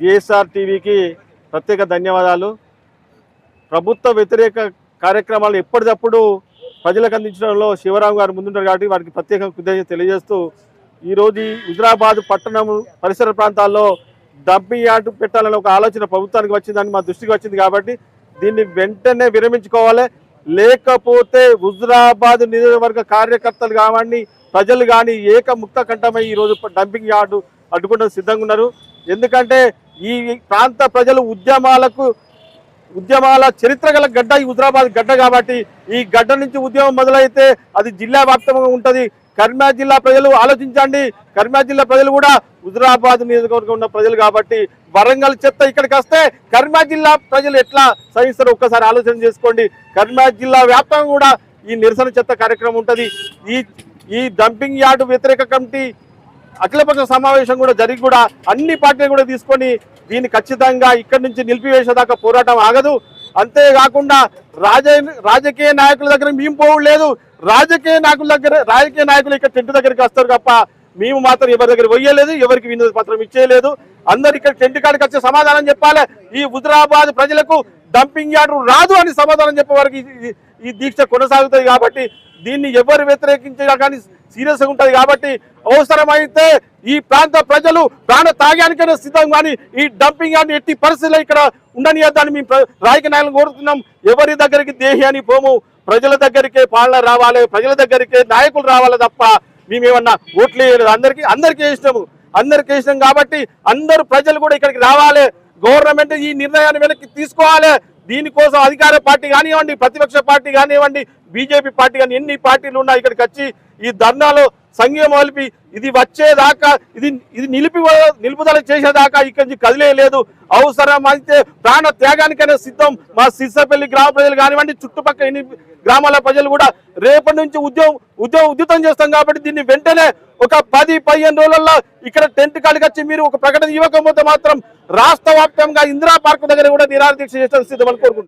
GSR టీవీకి ప్రత్యేక ధన్యవాదాలు. ప్రభుత్వ వ్యతిరేక కార్యక్రమాలు ఎప్పటికప్పుడు ప్రజలకు అందించడంలో శివరాం గారు ముందుంటారు కాబట్టి వారికి ప్రత్యేక కృతజ్ఞత తెలియజేస్తూ ఈరోజు హుజురాబాద్ పట్టణం పరిసర ప్రాంతాల్లో డంపింగ్ యార్డ్ పెట్టాలని ఒక ఆలోచన ప్రభుత్వానికి వచ్చిందని మా దృష్టికి వచ్చింది కాబట్టి దీన్ని వెంటనే విరమించుకోవాలి. లేకపోతే హుజురాబాద్ నియోజకవర్గ కార్యకర్తలు కావండి ప్రజలు కానీ ఏకముక్త కంఠమై ఈరోజు డంపింగ్ యార్డు అడ్డుకుంటూ సిద్ధంగా ఉన్నారు. ఎందుకంటే ఈ ప్రాంత ప్రజలు ఉద్యమాల చరిత్ర గల గడ్డ ఈ హుజురాబాద్ గడ్డ కాబట్టి ఈ గడ్డ నుంచి ఉద్యమం మొదలైతే అది జిల్లా వ్యాప్తంగా ఉంటుంది. కరీంనగర్ జిల్లా ప్రజలు ఆలోచించండి. కరీంనగర్ జిల్లా ప్రజలు కూడా హుజురాబాద్ నియోజకవర్గం ఉన్న ప్రజలు కాబట్టి వరంగల్ చెత్త ఇక్కడికి వస్తే కరీంనగర్ జిల్లా ప్రజలు ఎట్లా సహిస్తారో ఒక్కసారి ఆలోచన చేసుకోండి. కరీంనగర్ జిల్లా వ్యాప్తంగా కూడా ఈ నిరసన చెత్త కార్యక్రమం ఉంటుంది. ఈ డంపింగ్ యార్డు వ్యతిరేక కమిటీ అఖిలపక్ష సమావేశం కూడా జరిగి కూడా అన్ని పార్టీలు కూడా తీసుకొని దీన్ని ఖచ్చితంగా ఇక్కడి నుంచి నిలిపివేసేదాకా పోరాటం ఆగదు. అంతేకాకుండా రాజకీయ నాయకుల దగ్గర మేము పోవలేదు. రాజకీయ నాయకులు ఇక్కడ టెంట్ దగ్గరికి వస్తారు తప్ప మేము మాత్రం ఎవరి దగ్గర పోయలేదు, ఎవరికి వినతి పత్రం ఇచ్చేయలేదు. అందరు ఇక్కడ టెంట్ కాడికి వచ్చే సమాధానం చెప్పాలి. ఈ హుజురాబాద్ ప్రజలకు డంపింగ్ యార్డు రాదు అని సమాధానం చెప్పే వరకు ఈ దీక్ష కొనసాగుతుంది. కాబట్టి దీన్ని ఎవరు వ్యతిరేకించినా కానీ సీరియస్గా ఉంటుంది. కాబట్టి అవసరమైతే ఈ ప్రాంత ప్రజలు ప్రాణ త్యాగానికైనా సిద్ధం కానీ ఈ డంపింగ్ యార్డ్ ఎట్టి పరిస్థితుల్లో ఇక్కడ ఉండనియద్దని మేము రాజకీయ నాయకులను కోరుతున్నాం. ఎవరి దగ్గరికి దేహి అని పోము, ప్రజల దగ్గరికే పాలన రావాలి, ప్రజల దగ్గరికే నాయకులు రావాలి తప్ప మేమేమన్నా ఓట్లు వేయలేదు. అందరికీ ఇష్టం కాబట్టి అందరూ ప్రజలు కూడా ఇక్కడికి రావాలి. గవర్నమెంట్ ఈ నిర్ణయాన్ని వెనక్కి తీసుకోవాలి. దీనికోసం అధికార పార్టీ కానివ్వండి, ప్రతిపక్ష పార్టీ కానివ్వండి, బీజేపీ పార్టీ కానీ ఎన్ని పార్టీలు ఉన్నా ఇక్కడికి వచ్చి ఈ ధర్నాలో సంఘం కలిపి ఇది వచ్చేదాకా ఇది నిలుపుదల చేసేదాకా ఇక్కడి నుంచి కదిలేదు. అవసరమైతే ప్రాణ త్యాగానికైనా సిద్ధం. మా సిర్సపల్లి గ్రామ ప్రజలు కానివ్వండి, చుట్టుపక్కల ఎన్ని గ్రామాల ప్రజలు కూడా రేపటి నుంచి ఉద్యుతం చేస్తాం. కాబట్టి దీన్ని వెంటనే ఒక 10-15 రోజుల్లో ఇక్కడ టెంట్ కాడికి వచ్చి మీరు ఒక ప్రకటన ఇవ్వకపోతే మాత్రం రాష్ట్ర వ్యాప్తంగా ఇందిరా పార్క్ దగ్గర కూడా నిరాహార దీక్ష చేసిన సిద్ధమని కోరుకుంటున్నాం.